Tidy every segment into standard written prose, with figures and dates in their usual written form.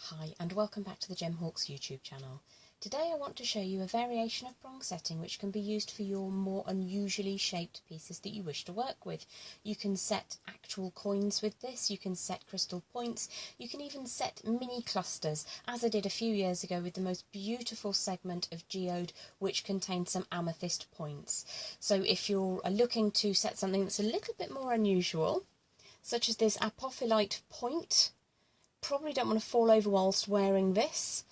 Hi and welcome back to the Gemhawks YouTube channel. Today I want to show you a variation of prong setting which can be used for your more unusually shaped pieces that you wish to work with. You can set actual coins with this, you can set crystal points, you can even set mini clusters, as I did a few years ago with the most beautiful segment of geode which contained some amethyst points. So if you're looking to set something that's a little bit more unusual, such as this Apophyllite point, probably don't want to fall over whilst wearing this,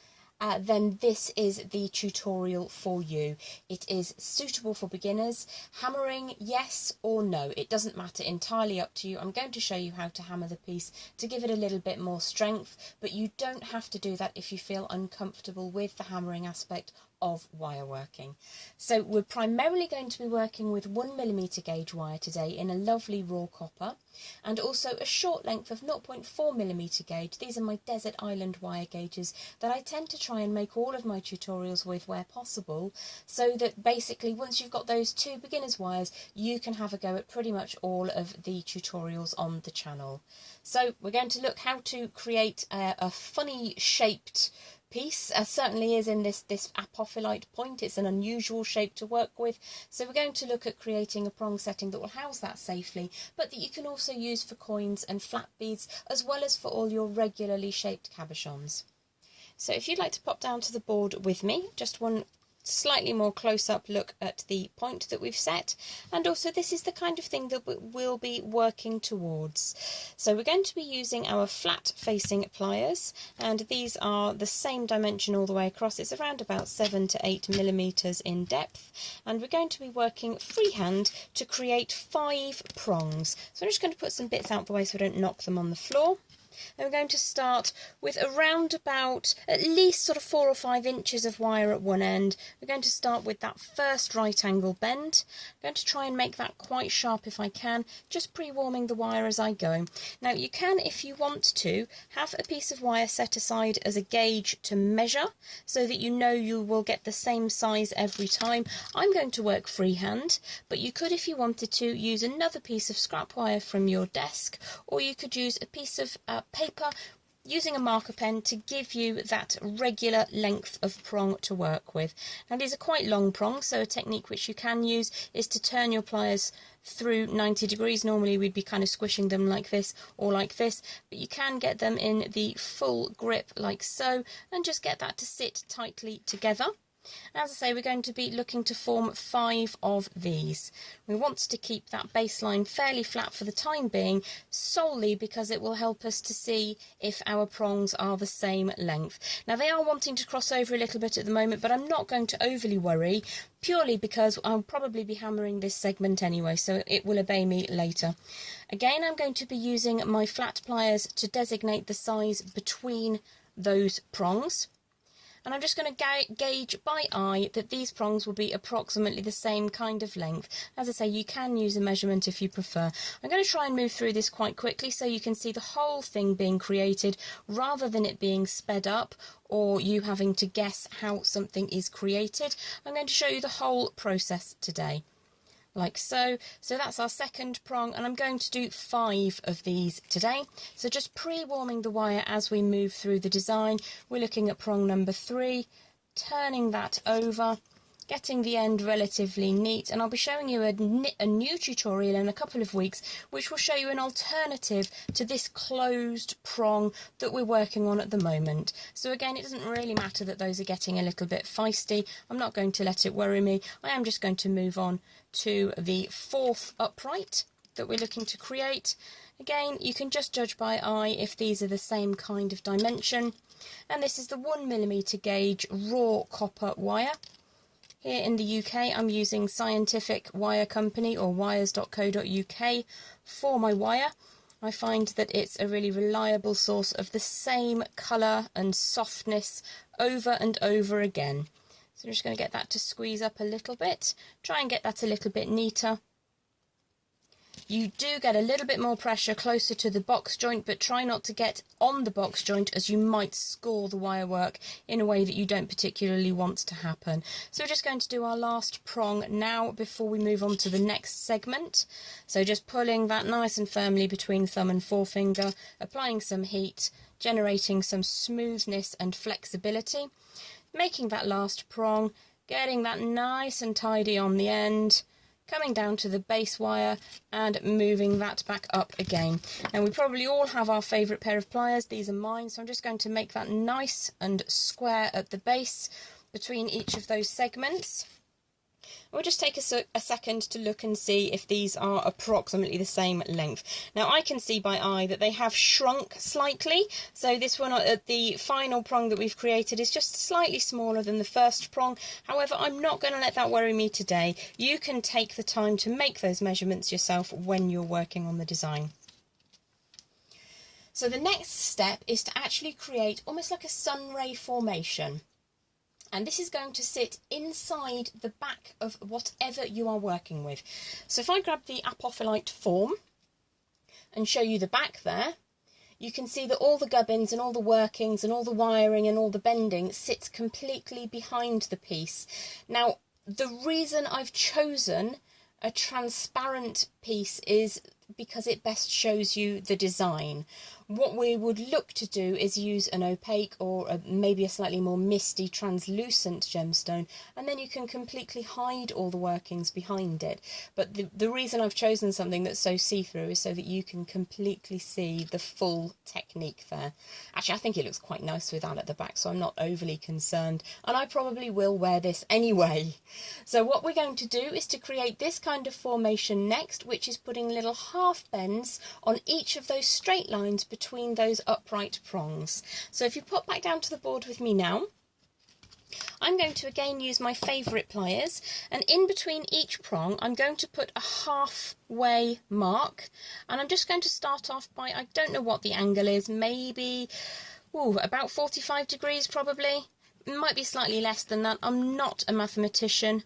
then this is the tutorial for you. It is suitable for beginners. Hammering, yes or no, it doesn't matter, entirely up to you. I'm going to show you how to hammer the piece to give it a little bit more strength, but you don't have to do that if you feel uncomfortable with the hammering aspect of wire working. So we're primarily going to be working with 1mm gauge wire today in a lovely raw copper, and also a short length of 0.4mm gauge. These are my desert island wire gauges that I tend to try and make all of my tutorials with where possible, so that basically once you've got those two beginners wires you can have a go at pretty much all of the tutorials on the channel. So we're going to look how to create a funny shaped piece, as certainly is in this Apophyllite point. It's an unusual shape to work with, so we're going to look at creating a prong setting that will house that safely, but that you can also use for coins and flat beads, as well as for all your regularly shaped cabochons. So if you'd like to pop down to the board with me, just one slightly more close-up look at the point that we've set, and also this is the kind of thing that we'll be working towards. So we're going to be using our flat facing pliers, and these are the same dimension all the way across. It's around about 7 to 8mm in depth, and we're going to be working freehand to create 5 prongs. So I'm just going to put some bits out the way so I don't knock them on the floor. And we're going to start with around about at least sort of 4 or 5 inches of wire at one end. We're going to start with that first right angle bend. I'm going to try and make that quite sharp if I can, just pre-warming the wire as I go. Now you can, if you want to, have a piece of wire set aside as a gauge to measure, so that you know you will get the same size every time. I'm going to work freehand, but you could, if you wanted to, use another piece of scrap wire from your desk, or you could use a piece of paper using a marker pen to give you that regular length of prong to work with. Now these are quite long prongs, so a technique which you can use is to turn your pliers through 90 degrees. Normally we'd be kind of squishing them like this or like this, but you can get them in the full grip like so, and just get that to sit tightly together. As I say, we're going to be looking to form 5 of these. We want to keep that baseline fairly flat for the time being, solely because it will help us to see if our prongs are the same length. Now they are wanting to cross over a little bit at the moment, but I'm not going to overly worry, purely because I'll probably be hammering this segment anyway, so it will obey me later. Again, I'm going to be using my flat pliers to designate the size between those prongs. And I'm just going to gauge by eye that these prongs will be approximately the same kind of length. As I say, you can use a measurement if you prefer. I'm going to try and move through this quite quickly so you can see the whole thing being created, rather than it being sped up or you having to guess how something is created. I'm going to show you the whole process today, like so. So that's our second prong, and I'm going to do 5 of these today. So just pre-warming the wire as we move through the design. We're looking at prong number 3, turning that over, getting the end relatively neat, and I'll be showing you a new tutorial in a couple of weeks which will show you an alternative to this closed prong that we're working on at the moment. So again, it doesn't really matter that those are getting a little bit feisty. I'm not going to let it worry me. I am just going to move on to the 4th upright that we're looking to create. Again, you can just judge by eye if these are the same kind of dimension, and this is the 1mm gauge raw copper wire. Here in the UK, I'm using Scientific Wire Company, or wires.co.uk, for my wire. I find that it's a really reliable source of the same colour and softness over and over again. So I'm just going to get that to squeeze up a little bit, try and get that a little bit neater. You do get a little bit more pressure closer to the box joint, but try not to get on the box joint, as you might score the wire work in a way that you don't particularly want to happen. So we're just going to do our last prong now before we move on to the next segment. So just pulling that nice and firmly between thumb and forefinger, applying some heat, generating some smoothness and flexibility, making that last prong, getting that nice and tidy on the end, coming down to the base wire and moving that back up again. And we probably all have our favourite pair of pliers. These are mine, so I'm just going to make that nice and square at the base between each of those segments. We'll just take a second to look and see if these are approximately the same length. Now I can see by eye that they have shrunk slightly, so this one at the final prong that we've created is just slightly smaller than the first prong. However, I'm not going to let that worry me today. You can take the time to make those measurements yourself when you're working on the design. So the next step is to actually create almost like a sun ray formation. And this is going to sit inside the back of whatever you are working with. So if I grab the Apophyllite form and show you the back there, you can see that all the gubbins and all the workings and all the wiring and all the bending sits completely behind the piece. Now, the reason I've chosen a transparent piece is because it best shows you the design. What we would look to do is use an opaque or maybe a slightly more misty translucent gemstone, and then you can completely hide all the workings behind it. But the reason I've chosen something that's so see-through is so that you can completely see the full technique there. Actually, I think it looks quite nice with that at the back, so I'm not overly concerned, and I probably will wear this anyway. So what we're going to do is to create this kind of formation next, which is putting little half bends on each of those straight lines between those upright prongs. So if you pop back down to the board with me now, I'm going to again use my favourite pliers, and in between each prong I'm going to put a halfway mark, and I'm just going to start off by, I don't know what the angle is, maybe about 45 degrees probably. It might be slightly less than that. I'm not a mathematician.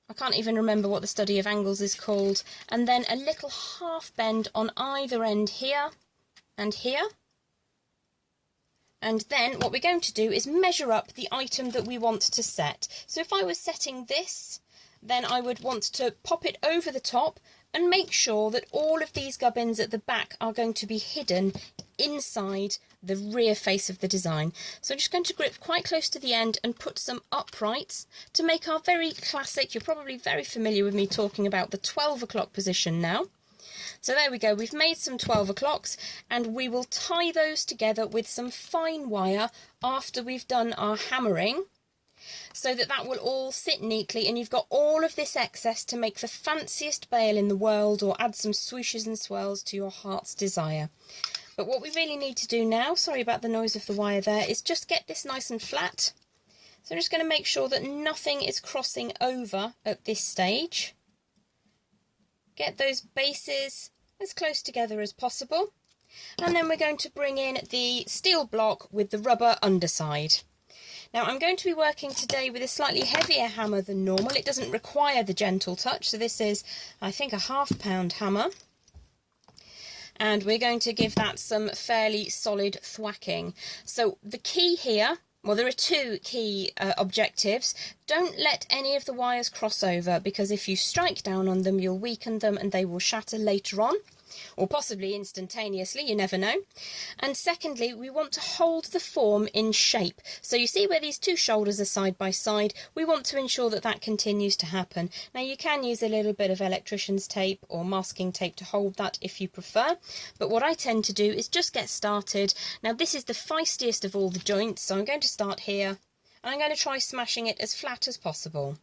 I can't even remember what the study of angles is called. And then a little half bend on either end here and here. And then what we're going to do is measure up the item that we want to set. So if I was setting this, then I would want to pop it over the top and make sure that all of these gubbins at the back are going to be hidden inside the rear face of the design. So I'm just going to grip quite close to the end and put some uprights to make our very classic, you're probably very familiar with me talking about the 12 o'clock position now. So there we go, we've made some 12 o'clocks, and we will tie those together with some fine wire after we've done our hammering, so that that will all sit neatly, and you've got all of this excess to make the fanciest bail in the world or add some swooshes and swirls to your heart's desire. But what we really need to do now, sorry about the noise of the wire there, is just get this nice and flat. So I'm just going to make sure that nothing is crossing over at this stage. Get those bases as close together as possible. And then we're going to bring in the steel block with the rubber underside. Now I'm going to be working today with a slightly heavier hammer than normal. It doesn't require the gentle touch, so this is, I think, a £1/2 hammer. And we're going to give that some fairly solid thwacking. So the key here, well, there are two key objectives. Don't let any of the wires cross over, because if you strike down on them, you'll weaken them and they will shatter later on, or possibly instantaneously, you never know. And secondly, we want to hold the form in shape. So you see where these two shoulders are side by side, we want to ensure that that continues to happen. Now you can use a little bit of electrician's tape or masking tape to hold that if you prefer, but what I tend to do is just get started. Now this is the feistiest of all the joints, so I'm going to start here, and I'm going to try smashing it as flat as possible.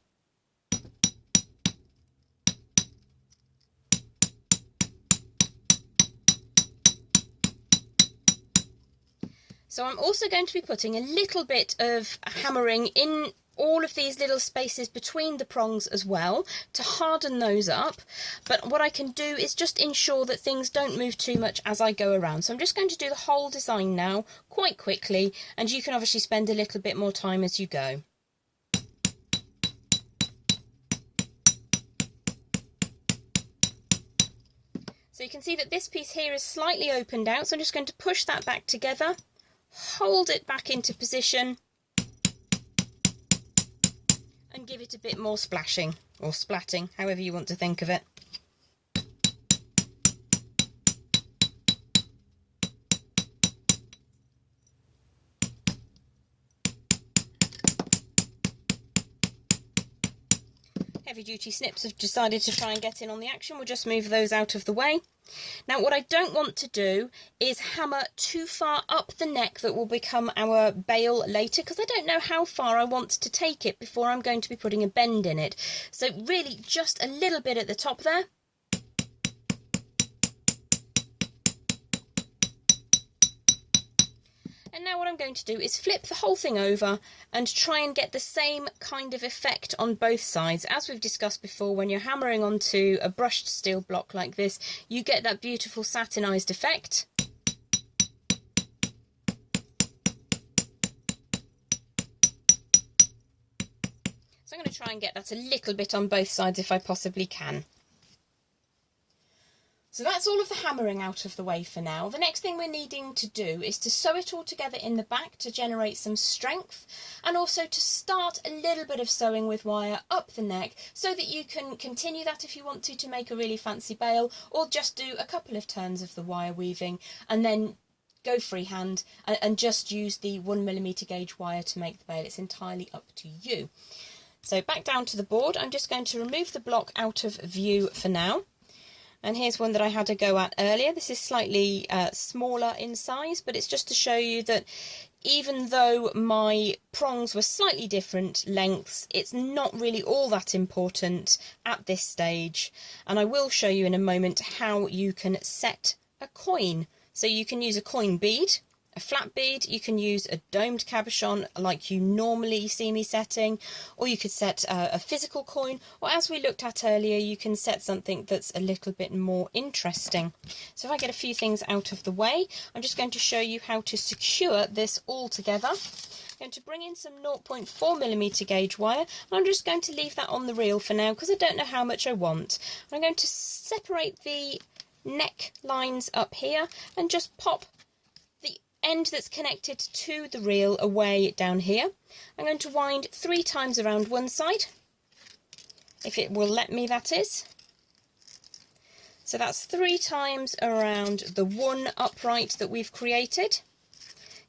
So I'm also going to be putting a little bit of hammering in all of these little spaces between the prongs as well to harden those up. But what I can do is just ensure that things don't move too much as I go around. So I'm just going to do the whole design now quite quickly, and you can obviously spend a little bit more time as you go. So you can see that this piece here is slightly opened out, so I'm just going to push that back together, hold it back into position, and give it a bit more splashing, or splatting, however you want to think of it. Heavy duty snips have decided to try and get in on the action. We'll just move those out of the way. Now what I don't want to do is hammer too far up the neck that will become our bail later, because I don't know how far I want to take it before I'm going to be putting a bend in it. So really just a little bit at the top there. And now what I'm going to do is flip the whole thing over and try and get the same kind of effect on both sides. As we've discussed before, when you're hammering onto a brushed steel block like this, you get that beautiful satinised effect. So I'm going to try and get that a little bit on both sides if I possibly can. So that's all of the hammering out of the way for now. The next thing we're needing to do is to sew it all together in the back to generate some strength, and also to start a little bit of sewing with wire up the neck so that you can continue that if you want to make a really fancy bail, or just do a couple of turns of the wire weaving and then go freehand and just use the 1mm gauge wire to make the bail. It's entirely up to you. So back down to the board, I'm just going to remove the block out of view for now. And here's one that I had a go at earlier. This is slightly smaller in size, but it's just to show you that even though my prongs were slightly different lengths, it's not really all that important at this stage. And I will show you in a moment how you can set a coin. So you can use a coin bead, a flat bead, you can use a domed cabochon like you normally see me setting, or you could set a physical coin, or as we looked at earlier, you can set something that's a little bit more interesting. So if I get a few things out of the way, I'm just going to show you how to secure this all together. I'm going to bring in some 0.4mm gauge wire, and I'm just going to leave that on the reel for now because I don't know how much I want. I'm going to separate the neck lines up here and just pop end that's connected to the reel away down here. I'm going to wind 3 times around one side, if it will let me, that is. So that's 3 times around the one upright that we've created.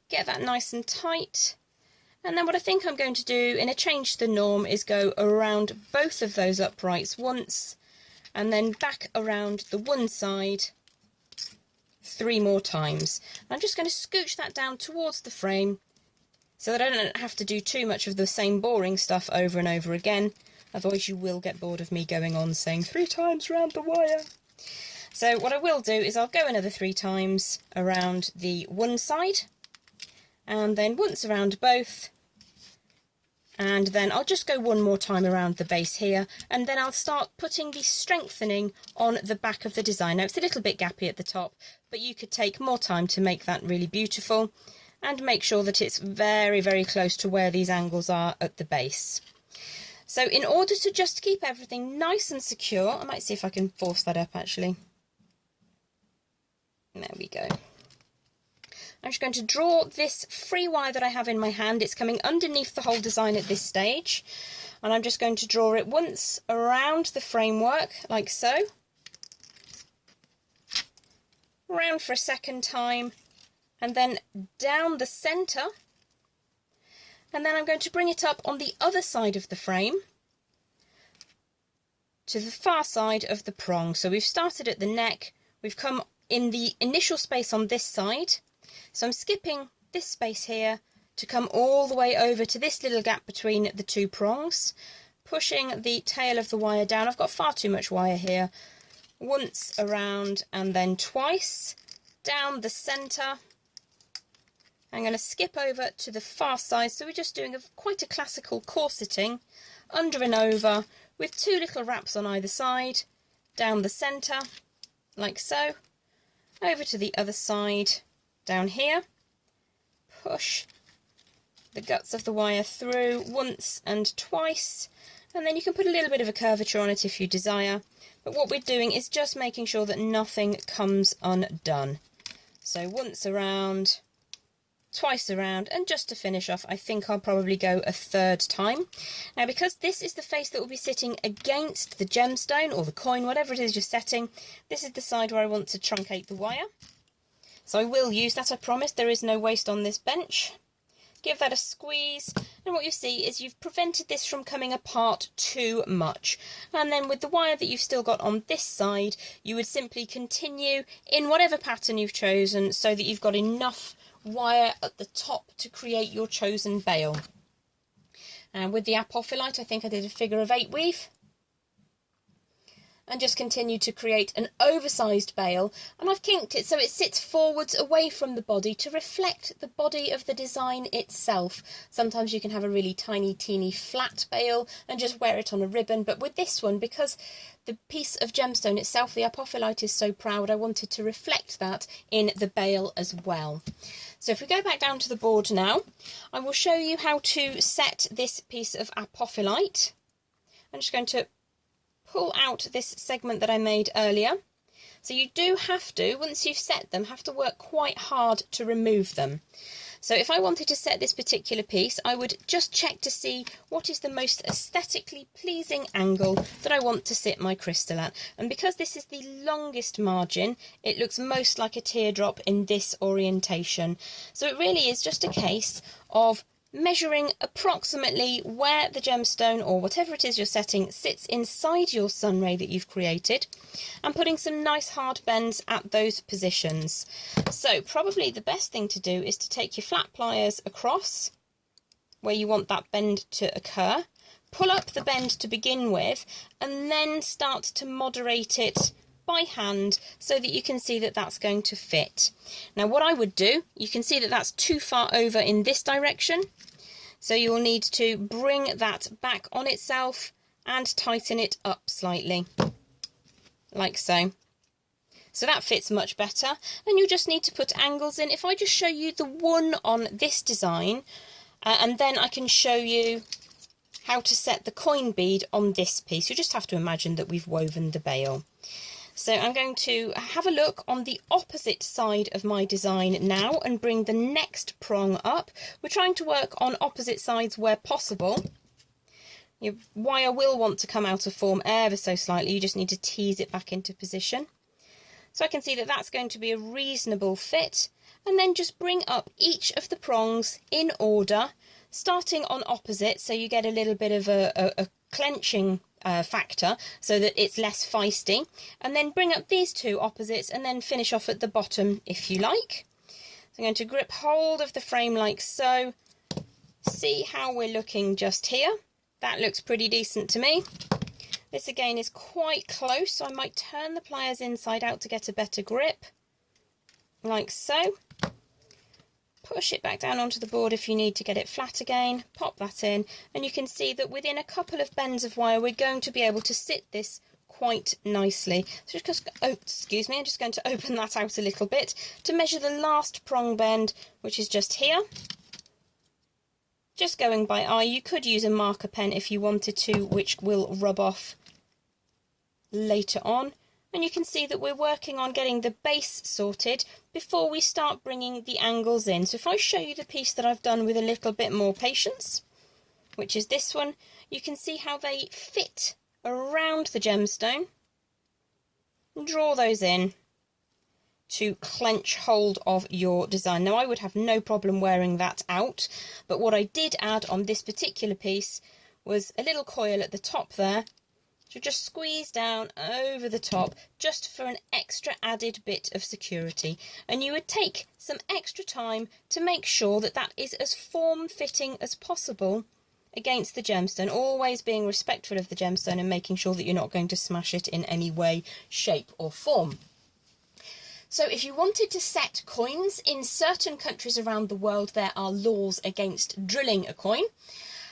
Get that nice and tight. And then what I think I'm going to do in a change to the norm is go around both of those uprights once, and then back around the one side 3 more times. I'm just going to scooch that down towards the frame so that I don't have to do too much of the same boring stuff over and over again, otherwise you will get bored of me going on saying 3 times round the wire. So what I will do is I'll go another 3 times around the one side, and then once around both, and then I'll just go one more time around the base here, and then I'll start putting the strengthening on the back of the design. Now it's a little bit gappy at the top, but you could take more time to make that really beautiful, and make sure that it's very, very close to where these angles are at the base. So in order to just keep everything nice and secure, I might see if I can force that up actually. There we go. I'm just going to draw this free wire that I have in my hand. It's coming underneath the whole design at this stage. And I'm just going to draw it once around the framework, like so. Round for a second time, and then down the centre. And then I'm going to bring it up on the other side of the frame to the far side of the prong. So we've started at the neck, we've come in the initial space on this side. So I'm skipping this space here to come all the way over to this little gap between the 2 prongs, pushing the tail of the wire down. I've got far too much wire here. Once around and then twice down the centre. I'm going to skip over to the far side, so we're just doing quite a classical corseting, under and over, with 2 little wraps on either side, down the centre, like so, over to the other side, down here, push the guts of the wire through once and twice, And then you can put a little bit of a curvature on it if you desire. But what we're doing is just making sure that nothing comes undone. So once around, twice around, and just to finish off, I think I'll probably go a third time. Now, because this is the face that will be sitting against the gemstone or the coin, whatever it is you're setting, this is the side where I want to truncate the wire. So I will use that, I promise. There is no waste on this bench. Give that a squeeze, and what you see is you've prevented this from coming apart too much. And then with the wire that you've still got on this side, you would simply continue in whatever pattern you've chosen so that you've got enough wire at the top to create your chosen bail. And with the Apophyllite, I think I did a figure of 8 weave. And just continue to create an oversized bail, and I've kinked it so it sits forwards away from the body to reflect the body of the design itself. Sometimes you can have a really tiny teeny flat bail and just wear it on a ribbon, but with this one, because the piece of gemstone itself, the Apophyllite, is so proud, I wanted to reflect that in the bail as well. So if we go back down to the board now, I will show you how to set this piece of Apophyllite. I'm just going to pull out this segment that I made earlier. So you do have to, once you've set them, have to work quite hard to remove them. So if I wanted to set this particular piece, I would just check to see what is the most aesthetically pleasing angle that I want to sit my crystal at. And because this is the longest margin, it looks most like a teardrop in this orientation. So it really is just a case of measuring approximately where the gemstone or whatever it is you're setting sits inside your sunray that you've created, and putting some nice hard bends at those positions. So probably the best thing to do is to take your flat pliers across where you want that bend to occur, pull up the bend to begin with, and then start to moderate it by hand so that you can see that that's going to fit. Now what I would do, you can see that that's too far over in this direction, so you will need to bring that back on itself and tighten it up slightly, like so. So that fits much better, and you just need to put angles in. If I just show you the one on this design, and then I can show you how to set the coin bead on this piece. You just have to imagine that we've woven the bail. So I'm going to have a look on the opposite side of my design now and bring the next prong up. We're trying to work on opposite sides where possible. Your wire will want to come out of form ever so slightly. You just need to tease it back into position. So I can see that that's going to be a reasonable fit. And then just bring up each of the prongs in order, starting on opposite, so you get a little bit of a clenching factor so that it's less feisty, and then bring up these two opposites and then finish off at the bottom if you like. So I'm going to grip hold of the frame like so. See how we're looking just here. That looks pretty decent to me. This again is quite close, so I might turn the pliers inside out to get a better grip, like so. Push it back down onto the board if you need to get it flat again, pop that in, and you can see that within a couple of bends of wire we're going to be able to sit this quite nicely. So just, excuse me, I'm just going to open that out a little bit to measure the last prong bend, which is just here. Just going by eye. You could use a marker pen if you wanted to, which will rub off later on. And you can see that we're working on getting the base sorted before we start bringing the angles in. So if I show you the piece that I've done with a little bit more patience, which is this one, you can see how they fit around the gemstone. Draw those in to clench hold of your design. Now I would have no problem wearing that out, but what I did add on this particular piece was a little coil at the top there. So just squeeze down over the top just for an extra added bit of security, and you would take some extra time to make sure that that is as form-fitting as possible against the gemstone, always being respectful of the gemstone and making sure that you're not going to smash it in any way, shape or form. So if you wanted to set coins, in certain countries around the world there are laws against drilling a coin,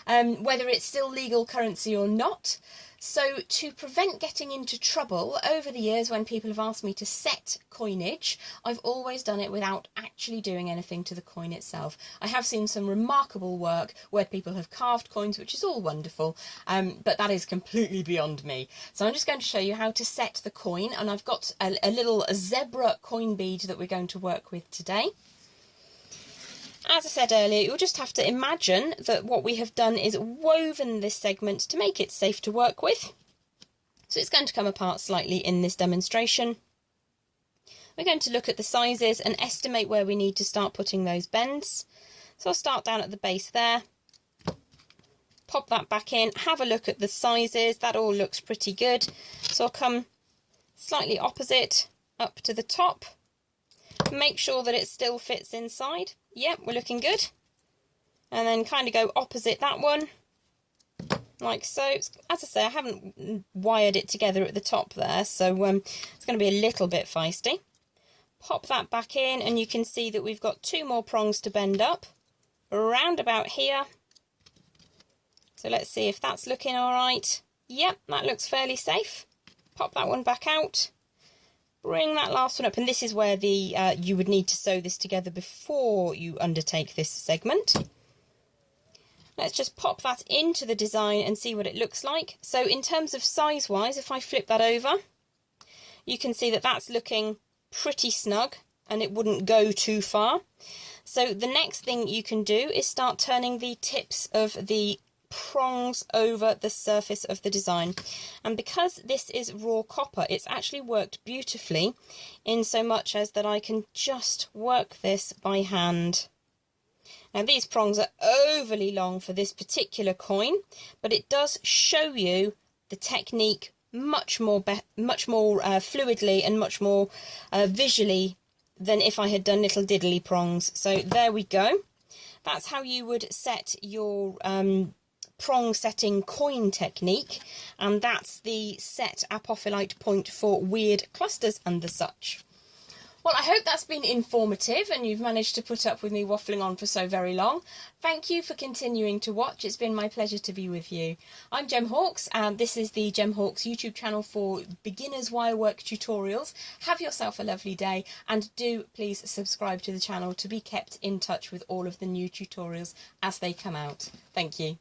whether it's still legal currency or not. So to prevent getting into trouble, over the years when people have asked me to set coinage, I've always done it without actually doing anything to the coin itself. I have seen some remarkable work where people have carved coins, which is all wonderful, but that is completely beyond me. So I'm just going to show you how to set the coin, and I've got a little zebra coin bead that we're going to work with today. As I said earlier, you'll just have to imagine that what we have done is woven this segment to make it safe to work with. So it's going to come apart slightly in this demonstration. We're going to look at the sizes and estimate where we need to start putting those bends. So I'll start down at the base there, pop that back in, have a look at the sizes, that all looks pretty good. So I'll come slightly opposite up to the top, make sure that it still fits inside. Yep, we're looking good. And then kind of go opposite that one, like so. As I say, I haven't wired it together at the top there, so it's going to be a little bit feisty. Pop that back in, and you can see that we've got 2 more prongs to bend up, around about here. So let's see if that's looking all right. Yep, that looks fairly safe. Pop that one back out. Bring that last one up, and this is where the you would need to sew this together before you undertake this segment. Let's just pop that into the design and see what it looks like. So in terms of size wise, if I flip that over, you can see that that's looking pretty snug and it wouldn't go too far. So the next thing you can do is start turning the tips of the prongs over the surface of the design, and because this is raw copper, it's actually worked beautifully in so much as that I can just work this by hand. Now these prongs are overly long for this particular coin, but it does show you the technique much more fluidly and much more visually than if I had done little diddly prongs. So there we go. That's how you would set your prong setting coin technique, and that's the set Apophyllite point for weird clusters and the such. Well, I hope that's been informative and you've managed to put up with me waffling on for so very long. Thank you for continuing to watch. It's been my pleasure to be with you. I'm Gem Hawks, and this is the Gem Hawks YouTube channel for beginners wirework tutorials. Have yourself a lovely day, and do please subscribe to the channel to be kept in touch with all of the new tutorials as they come out. Thank you.